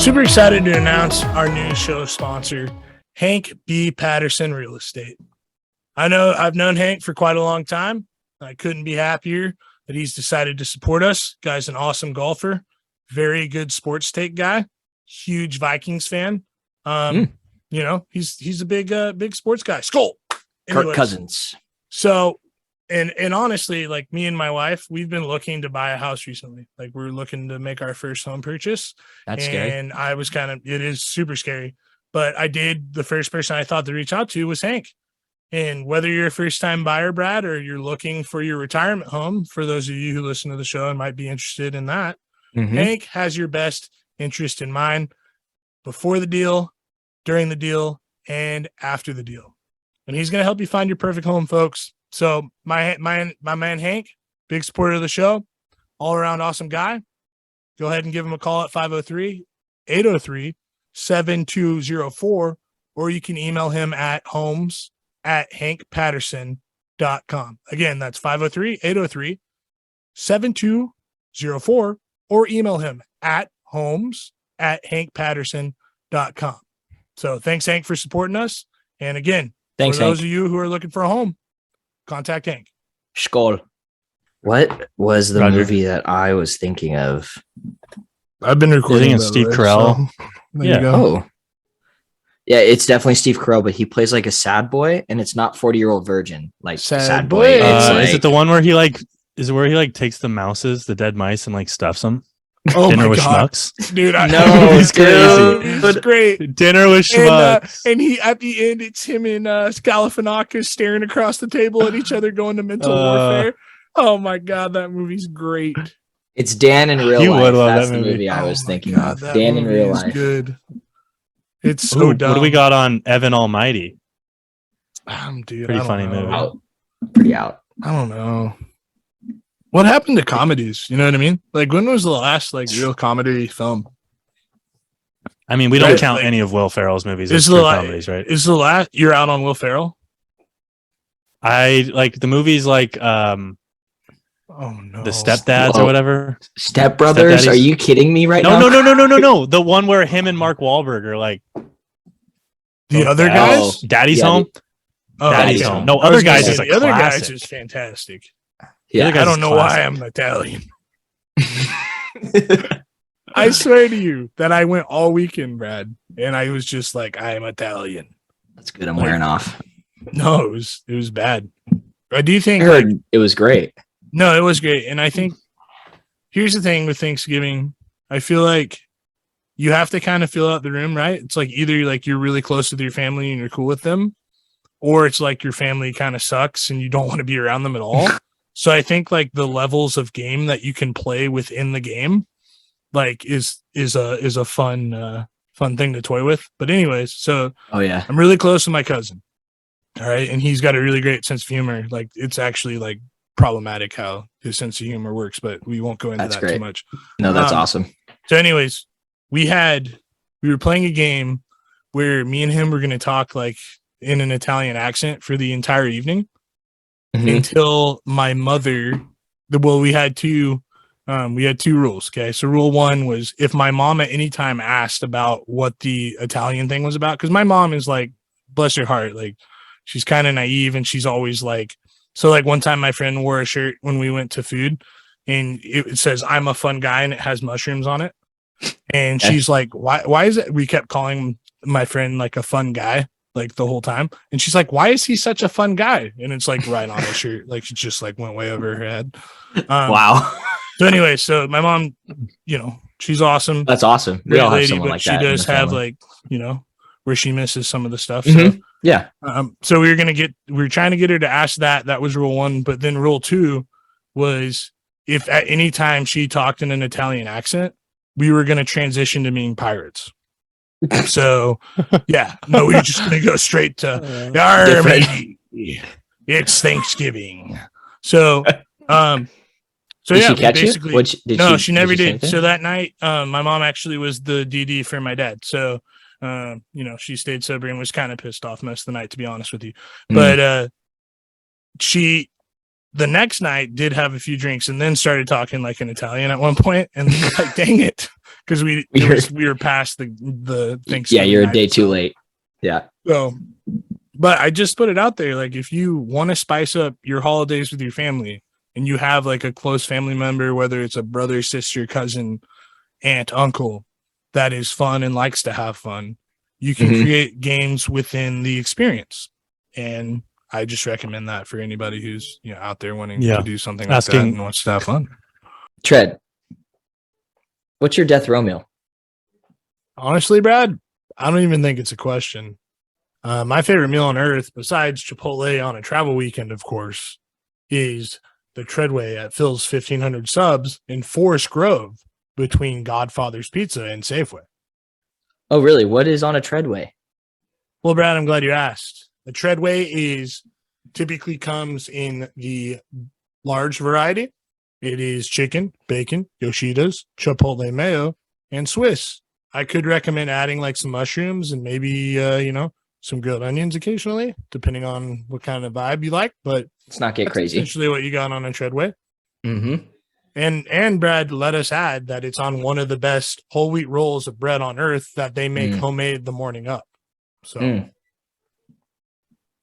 Super excited to announce our new show sponsor, Hank B. Patterson Real Estate. I know I've known Hank for quite a long time. I couldn't be happier that he's decided to support us. Guy's an awesome golfer, very good sports take guy, huge Vikings fan. You know, he's a big sports guy. Skull. Kirk Cousins. So, and honestly, like me and my wife, we've been looking to buy a house recently. Like we're looking to make our first home purchase. That's scary. And I was it is super scary, but the first person I thought to reach out to was Hank. And whether you're a first time buyer, Brad, or you're looking for your retirement home, for those of you who listen to the show and might be interested in that, Hank has your best interest in mind before the deal, during the deal, and after the deal. And he's going to help you find your perfect home, folks. So my man Hank, big supporter of the show, all around awesome guy. Go ahead and give him a call at 503-803-7204, or you can email him at homes@hankpatterson.com. Again, that's 503-803-7204, or email him at homes@hankpatterson.com. So thanks, Hank, for supporting us. And again, thanks, for those Hank. of you who are looking for a home, contact Hank. Skol. What was the movie that I was thinking of? I've been recording it. Steve Carell. So there Yeah. you go. Oh. Yeah, it's definitely Steve Carell, but he plays like a sad boy, and it's not 40-year-old virgin. Like Sad boy. It's Is it the one where he takes the mouses, the dead mice, and like stuffs them? Oh Dinner my with God. Schmucks. Dude, No, He's crazy. It's great. Dinner with And, Schmucks. and he at the end, it's him and Galifianakis staring across the table at each other, going to mental warfare. Oh my God, that movie's great. It's Dan in real You life. would love That's that the movie. movie I Oh was my thinking God, of. that Dan in movie real is life. good. It's so dumb. What do we got on Evan Almighty? Dude, Pretty I don't funny know. movie. Out. Pretty out. I don't know. What happened to comedies? You know what I mean? Like, when was the last real comedy film? I mean, we don't Right, count like, any of Will Ferrell's movies Is as the true la- comedies, right? Is the last you're out on Will Ferrell? I like the movies like Oh no, the Stepdads Whoa. or whatever. Step Brothers? Stepdaddies. Are you kidding me right now? No. The one where him and Mark Wahlberg are like the other Dad- guys. Daddy's Yeah, Home. Oh, Daddy's okay. Home. No, I was Other gonna Guys say is a the other guys classic. is fantastic. Yeah. Guys I don't is know classic. why I'm Italian. I swear to you that I went all weekend, Brad, and I was just like, I am Italian. That's good. I'm wearing off. No, it was bad. I do I think heard it was great. no, it was great. And I think here's the thing with Thanksgiving. I feel like you have to kind of fill out the room, right? It's like either you're really close with your family and you're cool with them, or it's like your family kind of sucks and you don't want to be around them at all. So I think like the levels of game that you can play within the game, like is a fun thing to toy with. But anyways, so Oh, yeah. I'm really close to my cousin. All right. And he's got a really great sense of humor. Like it's actually like problematic how his sense of humor works, but we won't go into That's that great. too much. No, that's awesome. So anyways, we were playing a game where me and him were going to talk like in an Italian accent for the entire evening until my mother, we had two rules. Okay. So rule one was if my mom at any time asked about what the Italian thing was about, because my mom is like, bless her heart, like she's kind of naive and she's always like, so like one time my friend wore a shirt when we went to food and it says, I'm a fun guy, and it has mushrooms on it. And she's like, why is it? We kept calling my friend like a fun guy, like the whole time. And she's like, why is he such a fun guy? And it's like right on her shirt. Like it just like went way over her head. Wow. So anyway, so my mom, she's awesome. That's awesome. We Great all have lady, someone but like she that. in does the have family. like, where she misses some of the stuff. Mhm. Yeah. So we were trying to get her to ask that. That was rule one. But then rule two was if at any time she talked in an Italian accent, we were going to transition to being pirates. So yeah, no, we were just going to go straight to "Yar, matey, it's Thanksgiving." So, Did yeah, she we catch basically, you? no, she never say did. anything? So that night, my mom actually was the DD for my dad. So, she stayed sober and was kind of pissed off most of the night, to be honest with you. But she, the next night, did have a few drinks and then started talking like in Italian at one point. And like, dang it, because we were past the Thanksgiving. Yeah, you're a night, day too so- late. Yeah. So, but I just put it out there, like if you want to spice up your holidays with your family, and you have like a close family member, whether it's a brother, sister, cousin, aunt, uncle, that is fun and likes to have fun, you can create games within the experience. And I just recommend that for anybody who's out there wanting to do something like that and wants to have fun. Tread, what's your death row meal? Honestly, Brad, I don't even think it's a question. My favorite meal on earth, besides Chipotle on a travel weekend, of course, is the Treadway at Phil's 1500 Subs in Forest Grove between Godfather's Pizza and Safeway. Oh, really? What is on a Treadway? Well, Brad, I'm glad you asked. The Treadway typically comes in the large variety. It is chicken, bacon, Yoshida's, Chipotle mayo, and Swiss. I could recommend adding like some mushrooms and maybe, some grilled onions occasionally, depending on what kind of vibe you like. But let's not get crazy. Essentially what you got on a Treadway. Mm-hmm. And Brad, let us add that it's on one of the best whole wheat rolls of bread on earth that they make homemade the morning up. So,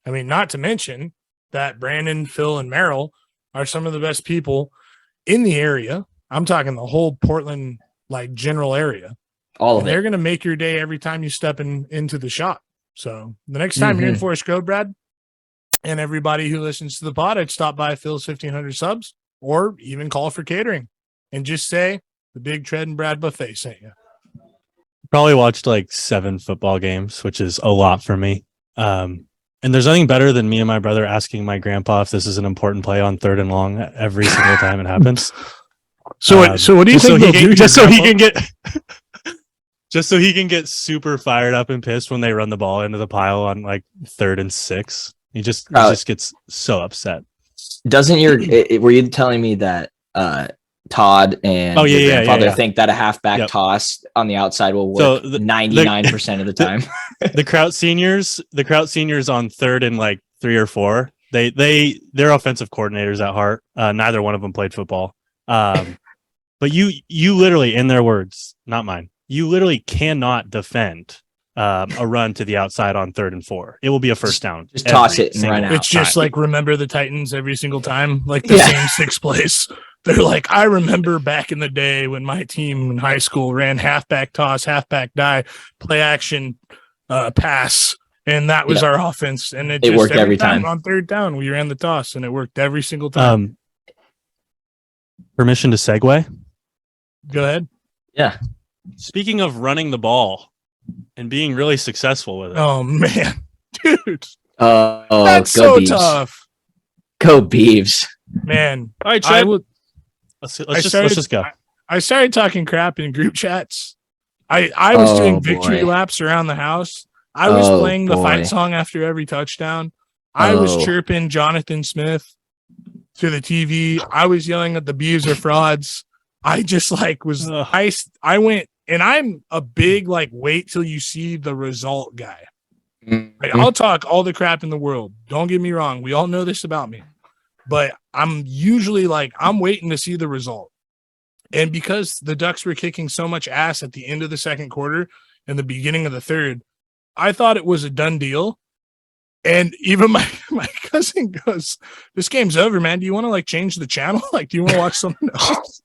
I mean, not to mention that Brandon, Phil, and Merrill are some of the best people in the area. I'm talking the whole Portland, like general area. All of it. They're going to make your day every time you step into the shop. So the next time you're in Forest Grove, Brad, and everybody who listens to the pod, I'd stop by Phil's 1500 Subs or even call for catering and just say the Big Tread and Brad buffet sent you. Probably watched like 7 football games, which is a lot for me. And there's nothing better than me and my brother asking my grandpa if this is an important play on 3rd and long every single time it happens. So what do you think? Just so he can get just so he can get super fired up and pissed when they run the ball into the pile on like 3rd and 6. He just gets so upset. Doesn't were you telling me that Todd and your grandfather think that a halfback toss on the outside will work 99% of the time? The Kraut seniors on 3rd and like 3 or 4, they're offensive coordinators at heart. Neither one of them played football. But you literally, in their words, not mine, you literally cannot defend a run to the outside on 3rd and 4. It will be a first down. Just toss it and run out. It's just like remember the Titans every single time, like the same 6 plays. They're like, I remember back in the day when my team in high school ran halfback toss, halfback die, play action, pass, and that was our offense. And it worked every time. On 3rd down, we ran the toss, and it worked every single time. Permission to segue? Go ahead. Yeah. Speaking of running the ball and being really successful with it. Oh man, dude. That's so Beavs. tough. Go Beavs. Man. All right, Chad. Let's just go. I started talking crap in group chats. I was doing victory laps around the house. I was playing the fight song after every touchdown. I was chirping Jonathan Smith to the TV. I was yelling at the Beavs are frauds. I just I went, and I'm a big wait till you see the result guy. Like, I'll talk all the crap in the world. Don't get me wrong. We all know this about me. But I'm usually I'm waiting to see the result. And because the Ducks were kicking so much ass at the end of the second quarter and the beginning of the third, I thought it was a done deal. And even my cousin goes, this game's over, man. Do you want to change the channel? Do you want to watch something else?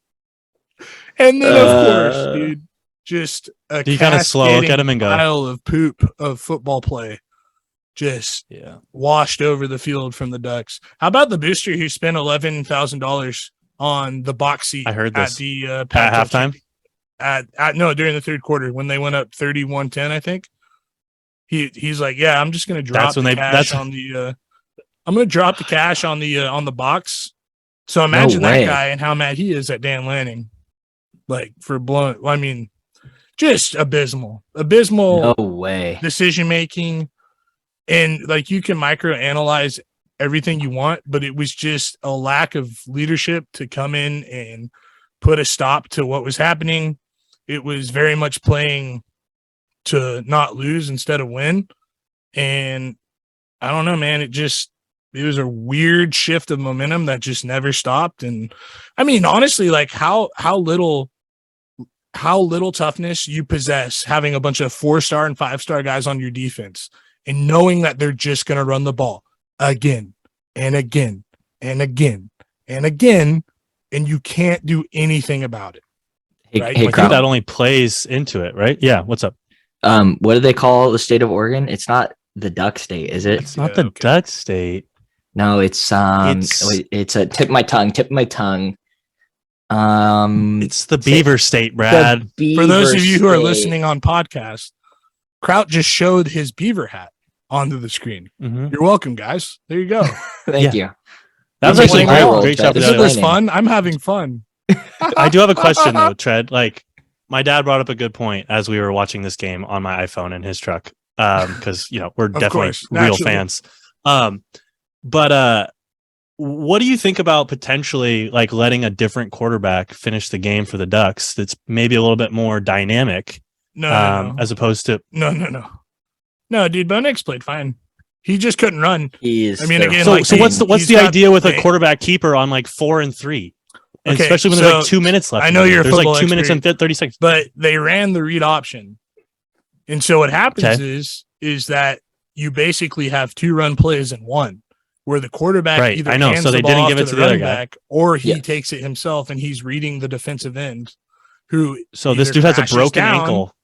And then, of course, dude, just a kind of slow look at him and go, pile of poop of football play just washed over the field from the Ducks. How about the booster who spent $11,000 on the box seat? I heard this at the at halftime. No, during the third quarter when they went up 31-10, I think. He's like, yeah, I'm just gonna drop I'm gonna drop the cash on the box. So imagine that guy and how mad he is at Dan Lanning. For blowing, I mean, just abysmal. No way. Decision making. And you can microanalyze everything you want, but it was just a lack of leadership to come in and put a stop to what was happening. It was very much playing to not lose instead of win. And I don't know, man, it was a weird shift of momentum that just never stopped. And I mean, honestly, how little how little toughness you possess having a bunch of 4-star and 5-star guys on your defense and knowing that they're just going to run the ball again and again and again and again, and you can't do anything about it. Right? I think that only plays into it, right? Yeah. What's up? What do they call the state of Oregon? It's not the Duck State, is it? It's not the Duck State. No, it's a tip my tongue. It's the Beaver State, Brad. For those of you who are listening on podcast, Kraut just showed his beaver hat onto the screen. Mm-hmm. You're welcome, guys. There you go. Thank you. That was actually great job. This was fun. I'm having fun. I do have a question though, Tread. Like, my dad brought up a good point as we were watching this game on my iPhone in his truck, because we're definitely real fans. But what do you think about potentially like letting a different quarterback finish the game for the Ducks? That's maybe a little bit more dynamic, no. As opposed to no, dude. Bo Nix played fine. He just couldn't run. What's the idea with a quarterback keeper on like 4 and 3? And especially when there's like 2 minutes left. I know you're there's like 2 minutes and 30 seconds. But they ran the read option. And so what happens is that you basically have 2 run plays in one, where the quarterback either hands the ball off to the running back, or he takes it himself and he's reading the defensive end. So this dude has a broken ankle.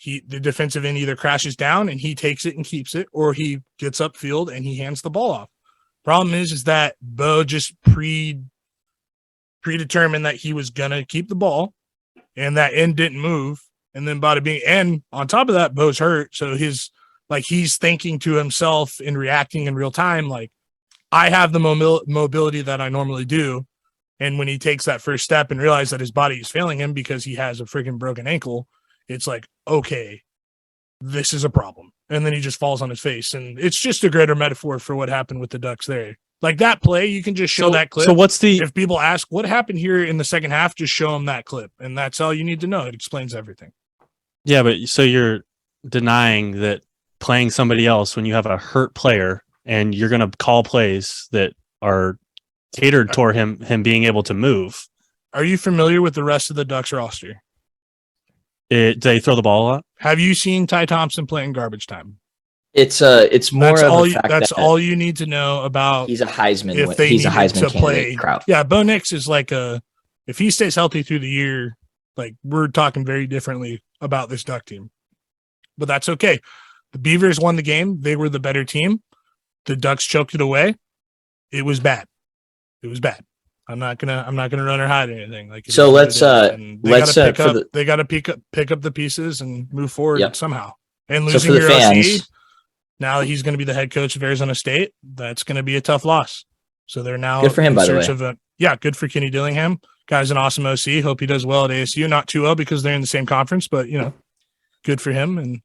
The defensive end either crashes down and he takes it and keeps it, or he gets upfield and he hands the ball off. Problem is that Bo just predetermined that he was gonna keep the ball, and that end didn't move. And then and on top of that, Bo's hurt, so he's thinking to himself and reacting in real time, like, I have the mobility that I normally do. And when he takes that first step and realizes that his body is failing him because he has a freaking broken ankle, it's like, okay, this is a problem. And then he just falls on his face. And it's just a greater metaphor for what happened with the Ducks there. Like that play, you can just show that clip. So if people ask what happened here in the second half, just show them that clip. And that's all you need to know. It explains everything. Yeah, but so you're denying that playing somebody else when you have a hurt player and you're going to call plays that are catered toward him being able to move. Are you familiar with the rest of the Ducks roster? They throw the ball a lot. Have you seen Ty Thompson playing garbage time? It's more that's all you need to know about. He's a Heisman. If they he's a Heisman to play, Kraut. Yeah, Bo Nix is like if he stays healthy through the year, like we're talking very differently about this Duck team. But that's okay. The Beavers won the game. They were the better team. The Ducks choked it away. It was bad. I'm not gonna run or hide anything. Like, so let's they gotta pick up the pieces and move forward somehow. And losing your OC, now he's going to be the head coach of Arizona State. That's going to be a tough loss. So they're now good for him, by the way. Good for Kenny Dillingham. Guy's an awesome OC. Hope he does well at ASU. Not too well because they're in the same conference, but good for him. And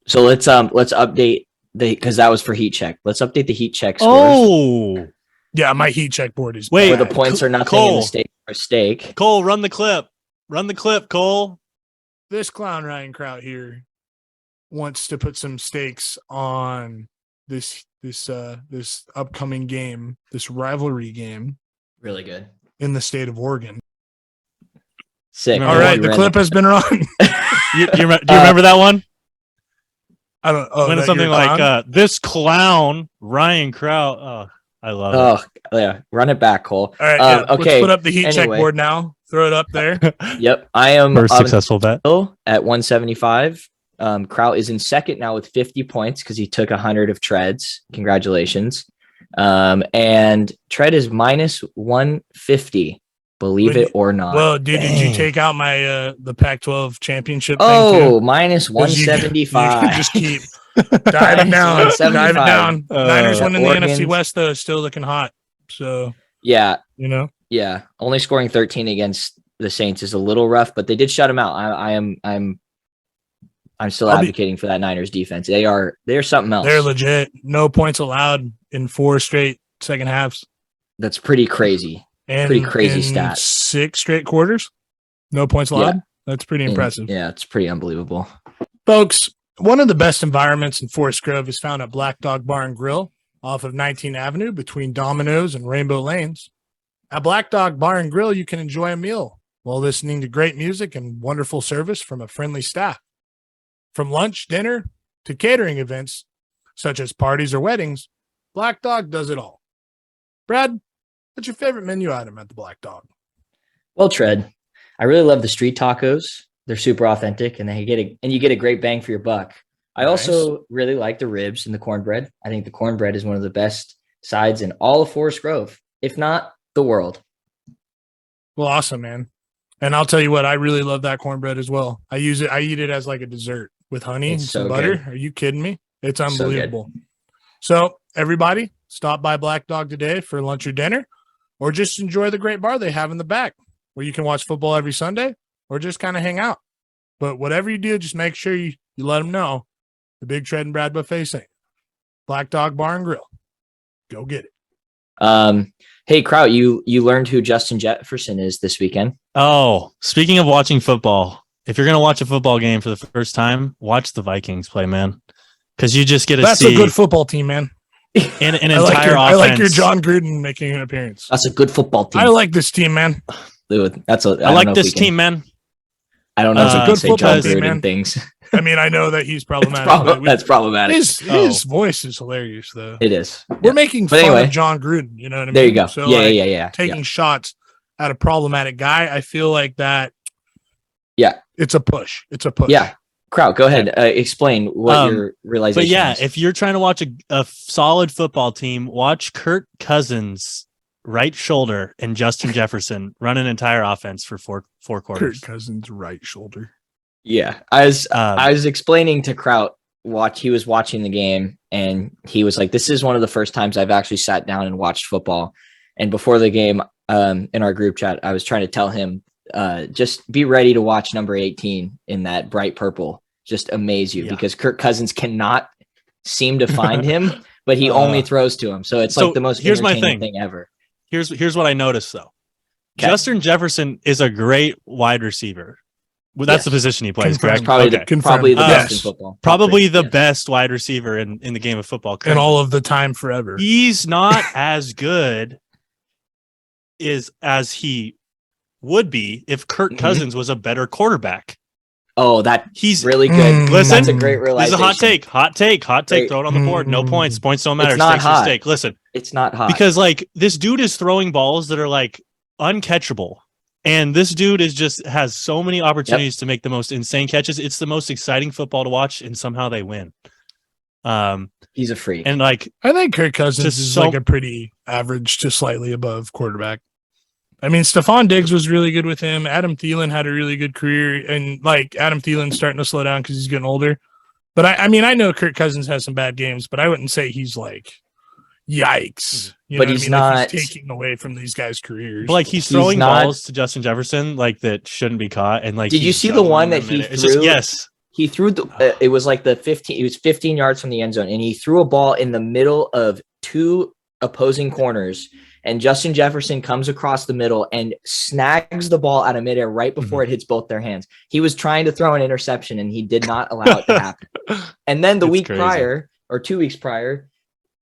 so let's update because that was for heat check. Let's update the heat check scores. Oh, yeah, my heat check board is where the points are nothing in the state or stake. Cole, run the clip. Cole. This clown Ryan Kraut here wants to put some stakes on this upcoming game, this rivalry game. Really good in the state of Oregon. Sick. All right, the clip has been run. Do you remember that one? I don't know. When it's something like this clown Ryan Kraut. Oh, I love it. Oh yeah, run it back, Cole. All right, okay. Let's put up the heat check board now. Throw it up there. Yep, I am first successful bet at 175. Kraut is in second now with 50 points because he took 100 of Tread's. Congratulations. And Tread is minus 150. Believe it or not. Well, dude, did you take out my the Pac-12 championship? Oh, minus 175. You just keep diving down. Niners winning the NFC West though, is still looking hot. So yeah, yeah. Only scoring 13 against the Saints is a little rough, but they did shut him out. I'm still advocating for that Niners defense. They're something else. They're legit. No points allowed in 4 straight second halves. That's pretty crazy. Pretty crazy stat. 6 straight quarters. No points allowed. Yeah. That's pretty impressive. Yeah, it's pretty unbelievable. Folks, one of the best environments in Forest Grove is found at Black Dog Bar and Grill off of 19th Avenue between Domino's and Rainbow Lanes. At Black Dog Bar and Grill, you can enjoy a meal while listening to great music and wonderful service from a friendly staff. From lunch, dinner, to catering events, such as parties or weddings, Black Dog does it all. Brad, what's your favorite menu item at the Black Dog? Well, Tread, I really love the street tacos. They're super authentic, and you get a great bang for your buck. I also really like the ribs and the cornbread. I think the cornbread is one of the best sides in all of Forest Grove, if not the world. Well, awesome, man. And I'll tell you what, I really love that cornbread as well. I eat it as like a dessert with honey and some butter. Good. Are you kidding me? It's unbelievable. So everybody, stop by Black Dog today for lunch or dinner, or just enjoy the great bar they have in the back where you can watch football every Sunday or just kind of hang out. But whatever you do, just make sure you let them know the Big Tread and Brad Buffet saying Black Dog Bar and Grill. Go get it. Hey, Kraut, you learned who Justin Jefferson is this weekend. Oh, speaking of watching football, if you're going to watch a football game for the first time, watch the Vikings play, man. Because you just get to see. That's a good football team, man. An entire offense. I like your John Gruden making an appearance. That's a good football team. I like this team, man. Dude, I like this team, man. I don't know. That's a good football team, man. Things. I mean, I know that he's problematic. That's problematic. His voice is hilarious, though. It is. We're making fun of John Gruden. You know what I mean? There you go. So, yeah. Taking shots at a problematic guy, I feel like that. Yeah. It's a push. Yeah. Kraut, go ahead. Explain what your realization is. But yeah, if you're trying to watch a solid football team, watch Kirk Cousins' right shoulder and Justin Jefferson run an entire offense for four quarters. Kirk Cousins' right shoulder. Yeah. I was explaining to Kraut, he was watching the game, and he was like, this is one of the first times I've actually sat down and watched football. And before the game, in our group chat, I was trying to tell him, just be ready to watch number 18 in that bright purple. Just amaze you because Kirk Cousins cannot seem to find him, but he only throws to him. So it's like the most entertaining thing ever. Here's what I noticed though. Okay. Justin Jefferson is a great wide receiver. Well, that's the position he plays. Correct? Probably the best in football. Probably the best wide receiver in the game of football. In all of the time forever. He's not as good as he would be if Kirk Cousins was a better quarterback. Oh, he's really good. Listen, that's a great realization. This is a hot take. Great. Throw it on the board. No points. Points don't matter. It's not hot. Steak. Listen, it's not hot because like this dude is throwing balls that are like uncatchable, and this dude has so many opportunities to make the most insane catches. It's the most exciting football to watch, and somehow they win. He's a freak, and I think Kirk Cousins is like a pretty average to slightly above quarterback. I mean, Stephon Diggs was really good with him. Adam Thielen had a really good career, and like Adam Thielen's starting to slow down because he's getting older. But I mean, I know Kirk Cousins has some bad games, but I wouldn't say he's like, yikes. But he's not like he's taking away from these guys' careers. But like he's throwing balls to Justin Jefferson like that shouldn't be caught. And like, did you see the one that he threw? Yes, he threw it was like the 15. It was 15 yards from the end zone, and he threw a ball in the middle of two opposing corners. And Justin Jefferson comes across the middle and snags the ball out of midair right before it hits both their hands. He was trying to throw an interception, and he did not allow it to happen. And then the week prior, or 2 weeks prior,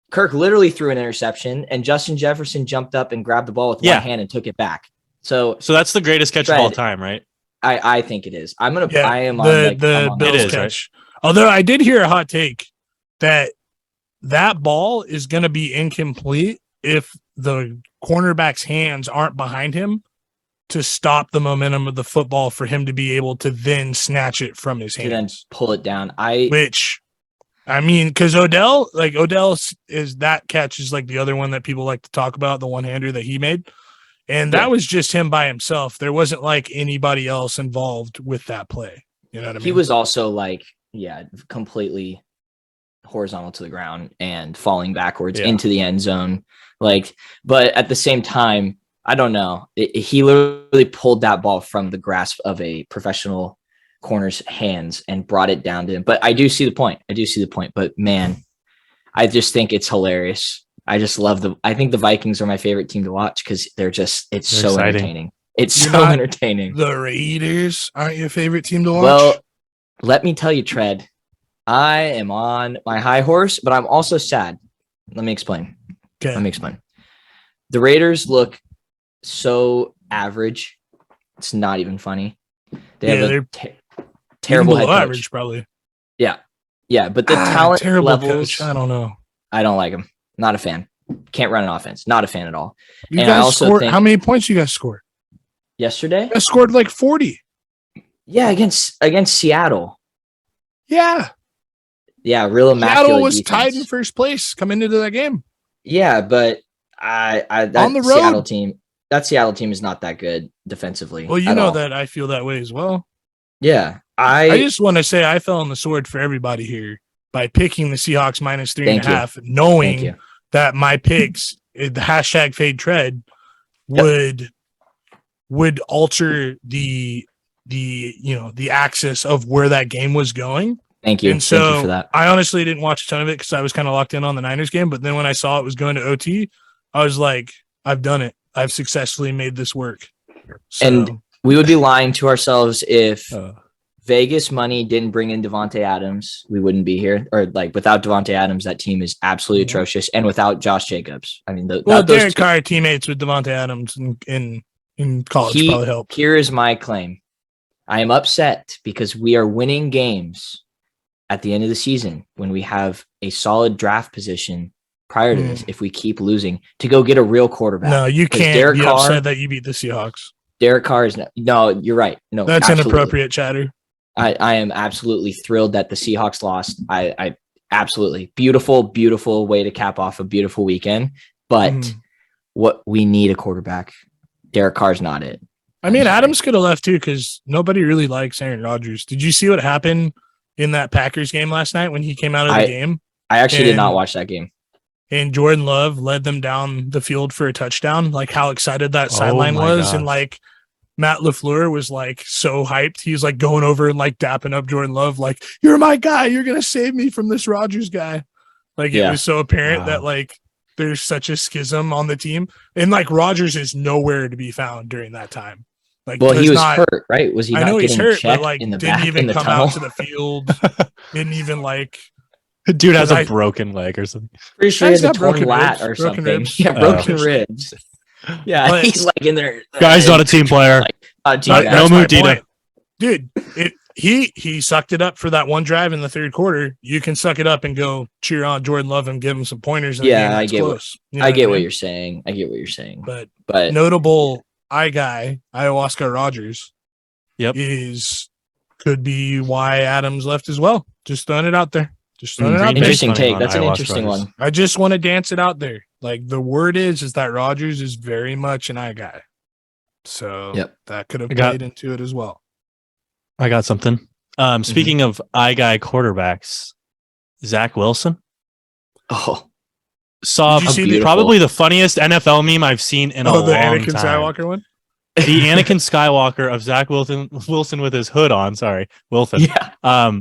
Kirk literally threw an interception, and Justin Jefferson jumped up and grabbed the ball with one hand and took it back. So that's the greatest catch of all time, right? I think it is. I am on the Bills catch. Right? Although I did hear a hot take that ball is going to be incomplete if the cornerback's hands aren't behind him to stop the momentum of the football for him to be able to then snatch it from his hands. Then pull it down. Because Odell is that catch is like the other one that people like to talk about, the one-hander that he made. And that was just him by himself. There wasn't like anybody else involved with that play. You know what I mean? He was also like, completely horizontal to the ground and falling backwards into the end zone. But at the same time, I don't know. He literally pulled that ball from the grasp of a professional corner's hands and brought it down to him. But I do see the point. But man, I just think it's hilarious. I just love I think the Vikings are my favorite team to watch because they're so exciting. Entertaining. It's entertaining. The Raiders aren't your favorite team to watch? Well, let me tell you, Tread, I am on my high horse, but I'm also sad. Let me explain. Okay. Let me explain. The Raiders look so average It's not even funny. They Yeah, have they're a terrible head below coach. average, probably. Yeah, but the talent terrible levels, coach. I don't know. I don't like him. Not a fan. Can't run an offense. Not a fan at all. You And I guys also scored. think- How many points you guys scored? Yesterday? You guys scored like 40. Yeah, against Seattle. Yeah. Yeah, real immaculate Seattle was defense. tied in first place coming into that game. Yeah, but that On the road. Seattle team is not that good defensively. Well, you at know all. that I feel that way as well. Yeah, I just want to say I fell on the sword for everybody here by picking the Seahawks minus 3.5, Thank knowing you. that my picks, the hashtag fade tread, would alter the axis of where that game was going. Thank you. And so Thank you for that. I honestly didn't watch a ton of it because I was kind of locked in on the Niners game. But then when I saw it was going to OT, I was like, I've done it. I've successfully made this work. So, And we would be lying to ourselves if Vegas money didn't bring in Devontae Adams. We wouldn't be here. Or like without Devontae Adams, that team is absolutely atrocious. And without Josh Jacobs, I mean, Derek Carr teammates with Devontae Adams in college probably helped. Here is my claim. I am upset because we are winning games at the end of the season when we have a solid draft position prior to this. If we keep losing to go get a real quarterback. No, you can't Derek be Carr, upset that you beat the Seahawks. Derek Carr is no, you're right. No, That's absolutely. inappropriate chatter. I am absolutely thrilled that the Seahawks lost. I absolutely beautiful way to cap off a beautiful weekend. But what we need a quarterback. Derek Carr's not it. I mean, Adams could have left too because nobody really likes Aaron Rodgers. Did you see what happened in that Packers game last night when he came out of the game? I actually did not watch that game. And Jordan Love led them down the field for a touchdown. Like how excited that sideline was. gosh. And like Matt LaFleur was like so hyped. He was like going over and like dapping up Jordan Love. Like, you're my guy. You're going to save me from this Rodgers guy. Like it was so apparent that like there's such a schism on the team. And like Rodgers is nowhere to be found during that time. Like, well, he was hurt, right? Was he? I know he's hurt, but like in the didn't back, even in the come tunnel? out to the field. Didn't even like. Dude has a broken leg or something. Pretty sure he He's has a got torn broken lat ribs, or broken something. ribs. Yeah, broken ribs. Yeah, But- he's like in there. Guy's not a team player. Team That- guy. no that's my Mudita. point. Dude. He sucked it up for that one drive in the third quarter. You can suck it up and go cheer on Jordan Love and give him some pointers. In Yeah, a game that's close. You know I get I what mean? you're saying. I get what you're saying. But But notable guy, Ayahuasca Rodgers, Yep. could be why Adams left as well. Just throwing it out there. Just throwing it out there. interesting Funny take. on That's an Ayahuasca interesting Rodgers. one. I just want to dance it out there. Like the word is that Rodgers is very much an eye guy. So that could have played into it as well. I got something. Speaking of eye guy quarterbacks, Zach Wilson Oh, saw Did you see beautiful. probably the funniest NFL meme I've seen in a the long Anakin time. Skywalker one? The Anakin Skywalker of Zach Wilson with his hood on. Sorry, Wilson. yeah.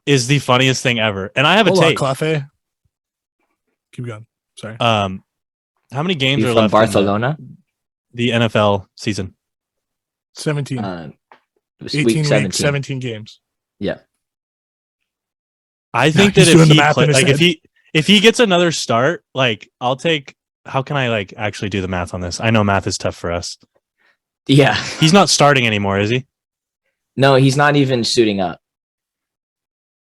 Is the funniest thing ever. And I have a Hold on, take. Cleffe. Keep going. Sorry. How many games You are from left Barcelona? in the NFL season? 17. It was 18 week weeks, 17. 17 games. Yeah. I think he's that doing if the he math in his like head. if he gets another start, like I'll take. How can I like actually do the math on this? I know math is tough for us. Yeah. He's not starting anymore, is he? No, he's not even suiting up.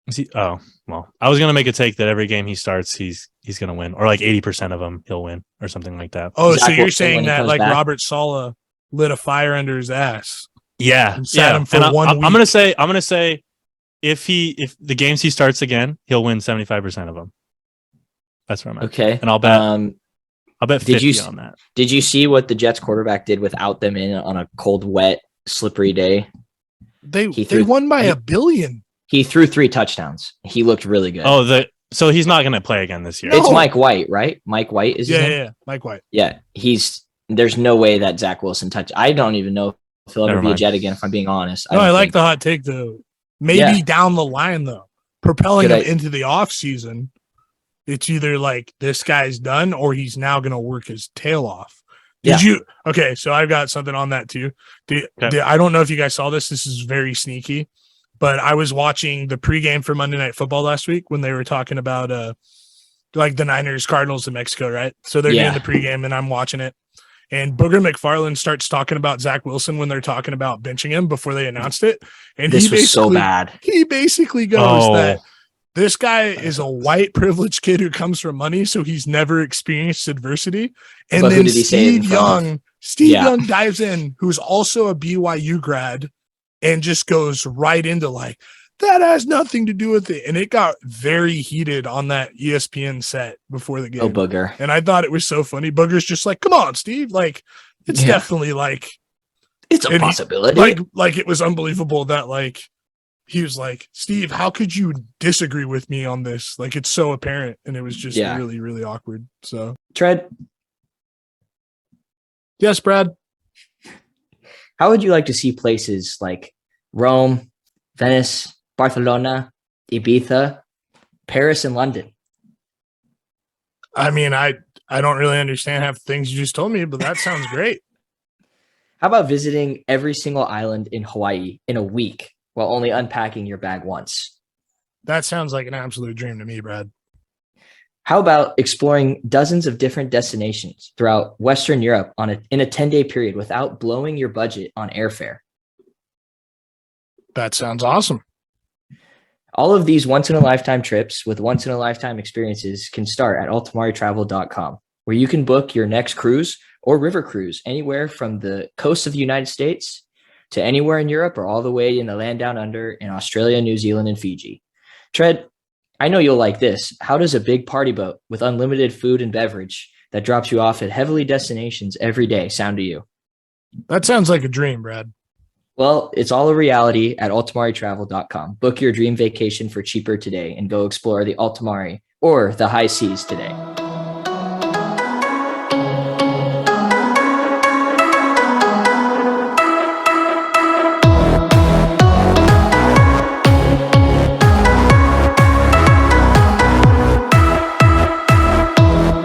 Is he? Oh well, I was gonna make a take that every game he starts, he's gonna win, or like 80% of them he'll win, or something like that. Oh, Zach so you're Wilson, when saying he that comes like back? Robert Saleh lit a fire under his ass? Yeah, And sat him for And one I'm week. gonna say if the games he starts again, he'll win 75% of them. That's where I'm at. Okay. And I'll bet did 50 you- on that. Did you see what the Jets quarterback did without them in on a cold, wet, slippery day? They threw- won by 1 billion. He threw 3 touchdowns. He looked really good. Oh, so he's not gonna play again this year. It's No. Mike White, right? Mike White is his name? Yeah. Mike White. Yeah. There's no way that Zach Wilson touched. I don't even know if he'll ever Never be a mind. Jet again, if I'm being honest. No, I don't like think. the hot take though. Maybe Yeah. down the line though, propelling Could him I- into the off season. It's either like this guy's done or he's now going to work his tail off. Did you? Okay, so I've got something on that too. I don't know if you guys saw this. This is very sneaky, but I was watching the pregame for Monday Night Football last week when they were talking about like the Niners, Cardinals in Mexico, right? So they're doing the pregame and I'm watching it. and Booger McFarland starts talking about Zach Wilson when they're talking about benching him before they announced it. And This was so bad. He basically goes that this guy is a white privileged kid who comes from money, so he's never experienced adversity. And But who then did he say it in Steve front of? Young, Young dives in, who's also a BYU grad, and just goes right into like, that has nothing to do with it. And it got very heated on that ESPN set before the game. Oh, Booger. And I thought it was so funny. Booger's just like, come on, Steve. Like, it's definitely like, it's a possibility. Like it was unbelievable that like, he was like, Steve, how could you disagree with me on this? Like, it's so apparent. And it was just really, really awkward. So Tread, yes, Brad. how would you like to see places like Rome, Venice, Barcelona, Ibiza, Paris, and London? I mean, I don't really understand half the things you just told me, but that sounds great. How about visiting every single island in Hawaii in a week while only unpacking your bag once? That sounds like an absolute dream to me, Brad. How about exploring dozens of different destinations throughout Western Europe in a 10-day period without blowing your budget on airfare? That sounds awesome. All of these once-in-a-lifetime trips with once-in-a-lifetime experiences can start at altamaritravel.com, where you can book your next cruise or river cruise anywhere from the coast of the United States to anywhere in Europe or all the way in the land down under in Australia, New Zealand, and Fiji. Tread, I know you'll like this. How does a big party boat with unlimited food and beverage that drops you off at heavenly destinations every day sound to you? That sounds like a dream, Brad. Well, it's all a reality at altamaritravel.com. Book your dream vacation for cheaper today and go explore the Altamari or the high seas today.